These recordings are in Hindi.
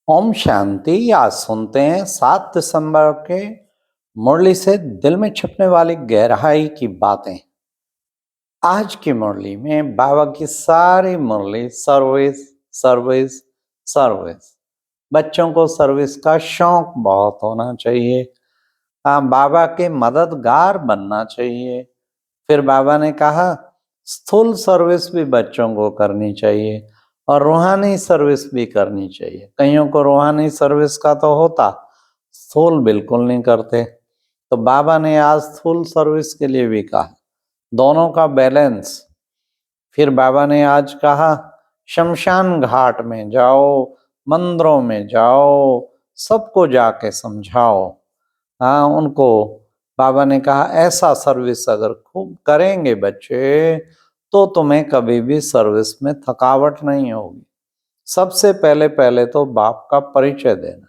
ओम शांति। आज सुनते हैं 7 दिसंबर के मुरली से दिल में छिपने वाली गहराई की बातें। आज की मुरली में बाबा की सारी मुरली सर्विस सर्विस सर्विस। बच्चों को सर्विस का शौक बहुत होना चाहिए। हाँ, बाबा के मददगार बनना चाहिए। फिर बाबा ने कहा स्थूल सर्विस भी बच्चों को करनी चाहिए और रूहानी सर्विस भी करनी चाहिए। कईयों को रूहानी सर्विस का तो होता, स्थूल बिल्कुल नहीं करते। तो बाबा ने आज स्थूल सर्विस के लिए भी कहा, दोनों का बैलेंस। फिर बाबा ने आज कहा शमशान घाट में जाओ, मंदिरों में जाओ, सबको जाके समझाओ। हाँ, उनको बाबा ने कहा ऐसा सर्विस अगर खूब करेंगे बच्चे तो तुम्हें कभी भी सर्विस में थकावट नहीं होगी। सबसे पहले पहले तो बाप का परिचय देना,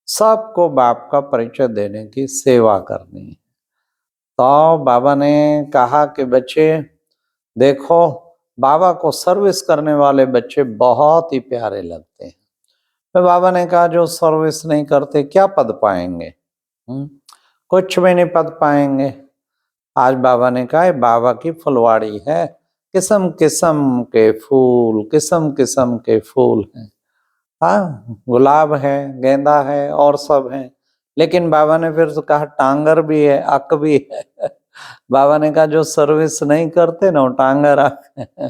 सबको बाप का परिचय देने की सेवा करनी है। तो बाबा ने कहा कि बच्चे देखो, बाबा को सर्विस करने वाले बच्चे बहुत ही प्यारे लगते हैं। तो बाबा ने कहा जो सर्विस नहीं करते क्या पद पाएंगे? कुछ भी नहीं पद पाएंगे। आज बाबा ने कहा बाबा की फुलवाड़ी है, किस्म किस्म के फूल, किस्म किस्म के फूल हैं। हाँ, गुलाब है, गेंदा है और सब है। लेकिन बाबा ने फिर तो कहा टांगर भी है, अक भी है। बाबा ने कहा जो सर्विस नहीं करते ना वो टांगर अक है।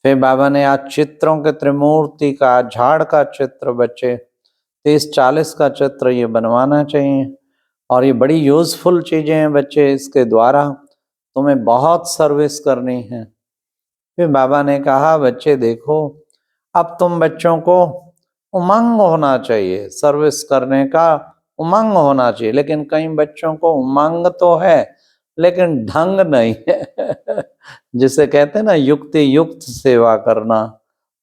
फिर बाबा ने आज चित्रों के त्रिमूर्ति का, झाड़ का चित्र बच्चे 30-40 का चित्र ये बनवाना चाहिए। और ये बड़ी यूजफुल चीजें हैं बच्चे, इसके द्वारा तुम्हें बहुत सर्विस करनी है। फिर बाबा ने कहा बच्चे देखो, अब तुम बच्चों को उमंग होना चाहिए, सर्विस करने का उमंग होना चाहिए। लेकिन कई बच्चों को उमंग तो है लेकिन ढंग नहीं है। जिसे कहते हैं ना युक्ति युक्त सेवा करना,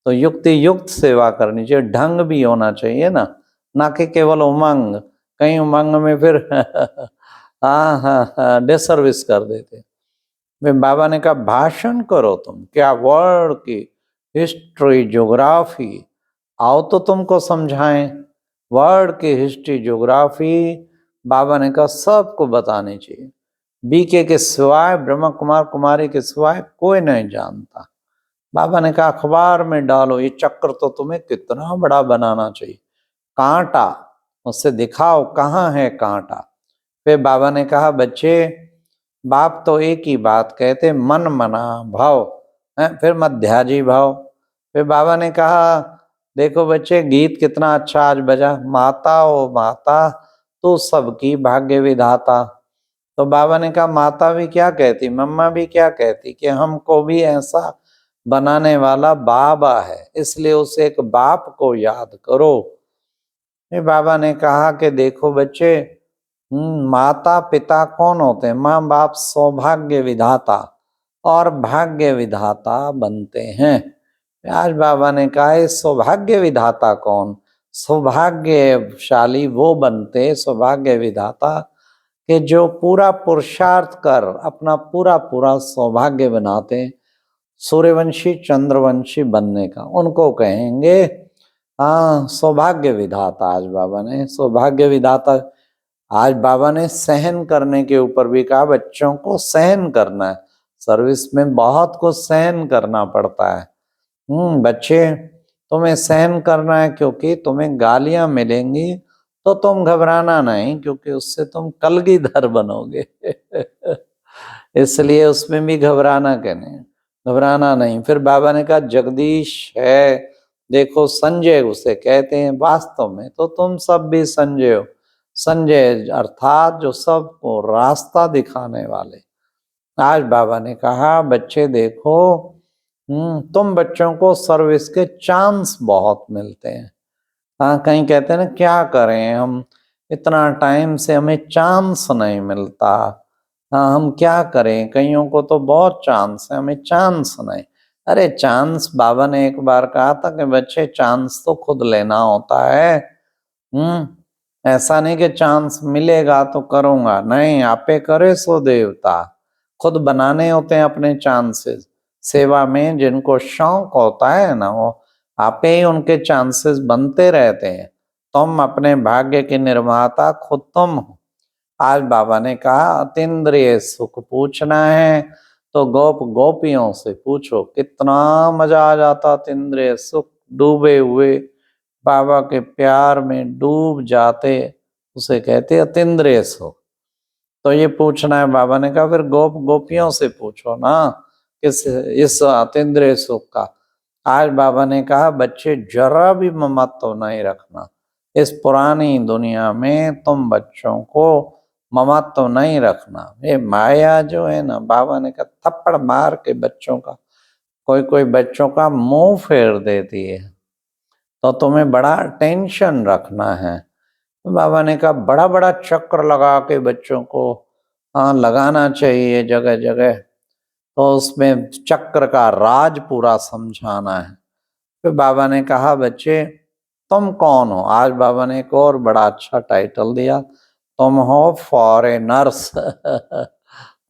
तो युक्ति युक्त सेवा करनी चाहिए, ढंग भी होना चाहिए ना कि केवल उमंग। कहीं उमंग में फिर हाँ हाँ हाँ डिसर्विस कर देते। फिर बाबा ने कहा भाषण करो तुम, क्या वर्ल्ड की हिस्ट्री ज्योग्राफी, आओ तो तुमको समझाएं। वर्ल्ड की हिस्ट्री ज्योग्राफी बाबा ने कहा सबको बतानी चाहिए। बीके के सिवाय, ब्रह्मा कुमार कुमारी के सिवाय कोई नहीं जानता। बाबा ने कहा अखबार में डालो, ये चक्र तो तुम्हें कितना बड़ा बनाना चाहिए। कांटा उससे दिखाओ कहाँ है कांटा। फिर बाबा ने कहा बच्चे बाप तो एक ही बात कहते, मन मना भाव है, फिर मध्याजी भाव। फिर बाबा ने कहा देखो बच्चे गीत कितना अच्छा आज बजा, माता ओ माता तू सबकी भाग्य विधाता। तो बाबा ने कहा माता भी क्या कहती, मम्मा भी क्या कहती कि हमको भी ऐसा बनाने वाला बाबा है, इसलिए उस एक बाप को याद करो। फिर बाबा ने कहा कि देखो बच्चे, माता पिता कौन होते हैं? माँ बाप सौभाग्य विधाता और भाग्य विधाता बनते हैं। आज बाबा ने कहा है सौभाग्य विधाता कौन? सौभाग्यशाली वो बनते, सौभाग्य विधाता कि जो पूरा पुरुषार्थ कर अपना पूरा पूरा सौभाग्य बनाते, सूर्यवंशी चंद्रवंशी बनने का, उनको कहेंगे हाँ सौभाग्य विधाता। आज बाबा ने सौभाग्य विधाता, आज बाबा ने सहन करने के ऊपर भी कहा बच्चों को सहन करना है। सर्विस में बहुत कुछ सहन करना पड़ता है। बच्चे तुम्हें सहन करना है क्योंकि तुम्हें गालियां मिलेंगी तो तुम घबराना नहीं, क्योंकि उससे तुम कलगीधर बनोगे। इसलिए उसमें भी घबराना नहीं। फिर बाबा ने कहा जगदीश है, देखो संजय उसे कहते हैं, वास्तव में तो तुम सब भी संजय हो। संजय अर्थात जो सबको रास्ता दिखाने वाले। आज बाबा ने कहा बच्चे देखो, तुम बच्चों को सर्विस के चांस बहुत मिलते हैं। हाँ, कहीं कहते हैं ना क्या करें हम, इतना टाइम से हमें चांस नहीं मिलता। हाँ, हम क्या करें, कईयों को तो बहुत चांस है, हमें चांस नहीं। अरे चांस, बाबा ने एक बार कहा था कि बच्चे चांस तो खुद लेना होता है। ऐसा नहीं कि चांस मिलेगा तो करूंगा, नहीं, आपे करे सो देवता। खुद बनाने होते हैं अपने चांसेस। सेवा में जिनको शौक होता है ना, वो आपे ही उनके चांसेस बनते रहते हैं। तुम अपने भाग्य के निर्माता खुद तुम हो। आज बाबा ने कहा अतीन्द्रिय सुख पूछना है तो गोपियों से पूछो, कितना मजा आ जाता। अतीन्द्रिय सुख, डूबे हुए बाबा के प्यार में डूब जाते, उसे कहते अतीन्द्रिय सुख। तो ये पूछना है। बाबा ने कहा फिर गोपियों से पूछो ना इस अतीन्द्रिय सुख का। आज बाबा ने कहा बच्चे जरा भी ममत्व नहीं रखना। इस पुरानी दुनिया में तुम बच्चों को ममत्व नहीं रखना। ये माया जो है ना, बाबा ने कहा थप्पड़ मार के बच्चों का, कोई बच्चों का मुंह फेर देती है, तो तुम्हें बड़ा टेंशन रखना है। बाबा ने कहा बड़ा बड़ा चक्र लगा के बच्चों को लगाना चाहिए जगह जगह, तो उसमें चक्र का राज पूरा समझाना है। फिर बाबा ने कहा बच्चे तुम कौन हो। आज बाबा ने एक और बड़ा अच्छा टाइटल दिया, तुम हो फॉरेनर्स।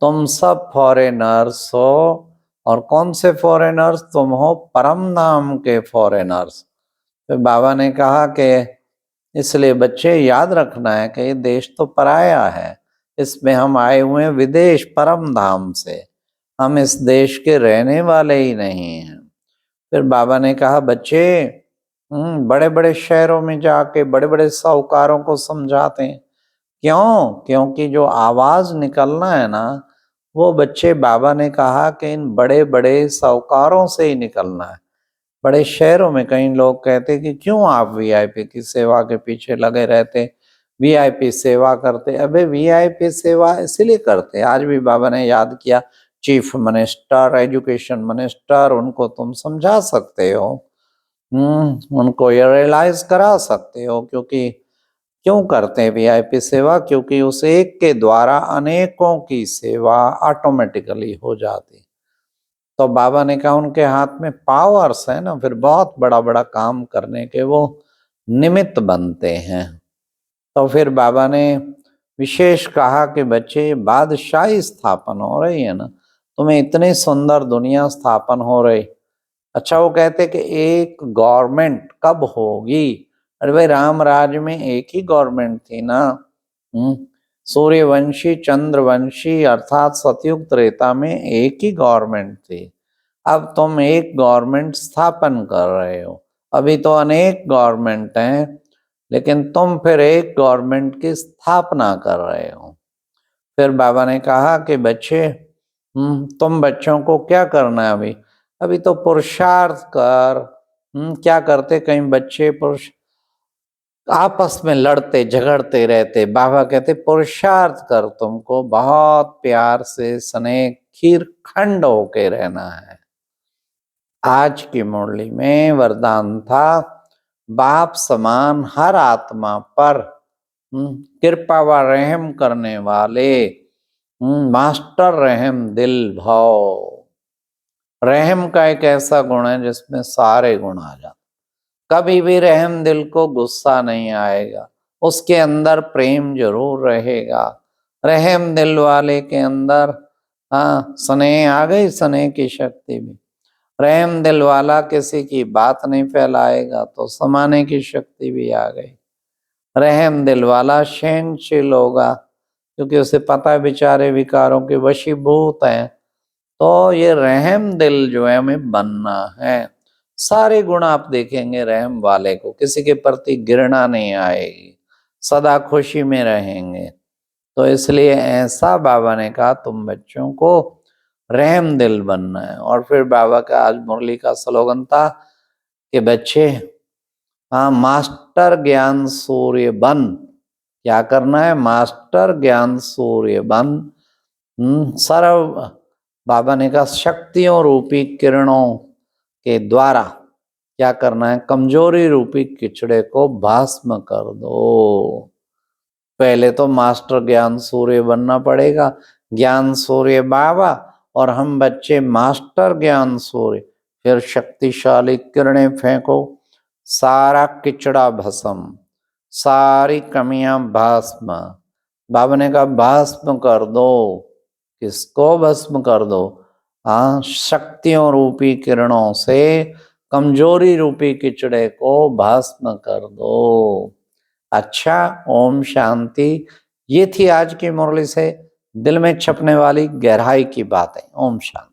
तुम सब फॉरेनर्स हो। और कौन से फॉरेनर्स? तुम हो परम नाम के फॉरेनर्स। फिर बाबा ने कहा कि इसलिए बच्चे याद रखना है कि ये देश तो पराया है, इसमें हम आए हुए हैं विदेश परम धाम से, हम इस देश के रहने वाले ही नहीं हैं। फिर बाबा ने कहा बच्चे बड़े बड़े शहरों में जाके बड़े बड़े साहूकारों को समझाते हैं। क्यों? क्योंकि जो आवाज निकलना है ना, वो बच्चे बाबा ने कहा कि इन बड़े बड़े साहूकारों से ही निकलना है। बड़े शहरों में कई लोग कहते कि क्यों आप वीआईपी की सेवा के पीछे लगे रहते, वीआईपी सेवा करते। अबे वीआईपी सेवा इसलिए करते, आज भी बाबा ने याद किया, चीफ मिनिस्टर, एजुकेशन मिनिस्टर, उनको तुम समझा सकते हो, उनको ये रियलाइज करा सकते हो। क्योंकि क्यों करते हैं वीआईपी सेवा? क्योंकि उस एक के द्वारा अनेकों की सेवा ऑटोमेटिकली हो जाती। तो बाबा ने कहा उनके हाथ में पावर्स है ना, फिर बहुत बड़ा बड़ा काम करने के वो निमित्त बनते हैं। तो फिर बाबा ने विशेष कहा कि बच्चे बादशाही स्थापन हो रही है ना, तुम्हें इतनी सुंदर दुनिया स्थापन हो रही। अच्छा, वो कहते कि एक गवर्नमेंट कब होगी? अरे भाई, राम राज में एक ही गवर्नमेंट थी ना। सूर्यवंशी चंद्रवंशी अर्थात सतयुग त्रेता में एक ही गवर्नमेंट थी। अब तुम एक गवर्नमेंट स्थापन कर रहे हो। अभी तो अनेक गवर्नमेंट हैं, लेकिन तुम फिर एक गवर्नमेंट की स्थापना कर रहे हो। फिर बाबा ने कहा कि बच्चे तुम बच्चों को क्या करना है अभी? अभी तो पुरुषार्थ कर। क्या करते कई बच्चे? पुरुष आपस में लड़ते झगड़ते रहते। बाबा कहते पुरुषार्थ कर, तुमको बहुत प्यार से स्नेह खीर खंड होके रहना है। आज की मुरली में वरदान था, बाप समान हर आत्मा पर कृपा व रहम करने वाले मास्टर रहम दिल भाव। रहम का एक ऐसा गुण है जिसमें सारे गुण आ जाते। कभी भी रहम दिल को गुस्सा नहीं आएगा, उसके अंदर प्रेम जरूर रहेगा। रहम दिल वाले के अंदर स्नेह आ गई, स्नेह की शक्ति भी। रहम दिल वाला किसी की बात नहीं फैलाएगा तो समाने की शक्ति भी आ गई। रहम दिल वाला सहनशील होगा, क्योंकि उसे पता है बेचारे विकारों के वशीभूत हैं। तो ये रहम दिल जो है हमें बनना है। सारे गुण आप देखेंगे रहम वाले को, किसी के प्रति घृणा नहीं आएगी, सदा खुशी में रहेंगे। तो इसलिए ऐसा बाबा ने कहा तुम बच्चों को रहम दिल बनना है। और फिर बाबा का आज मुरली का स्लोगन था कि बच्चे मास्टर ज्ञान सूर्य बन। क्या करना है? मास्टर ज्ञान सूर्य बन। सर्व बाबा ने कहा शक्तियों रूपी किरणों के द्वारा क्या करना है? कमजोरी रूपी किचड़े को भस्म कर दो। पहले तो मास्टर ज्ञान सूर्य बनना पड़ेगा। ज्ञान सूर्य बाबा और हम बच्चे मास्टर ज्ञान सूर्य। फिर शक्तिशाली किरणें फेंको, सारा किचड़ा भस्म, सारी कमियां भस्म। बाबा ने कहा भस्म कर दो। किसको भस्म कर दो? शक्तियों रूपी किरणों से कमजोरी रूपी कीचड़े को भस्म कर दो। अच्छा, ओम शांति। ये थी आज की मुरली से दिल में छपने वाली गहराई की बातें। ओम शांति।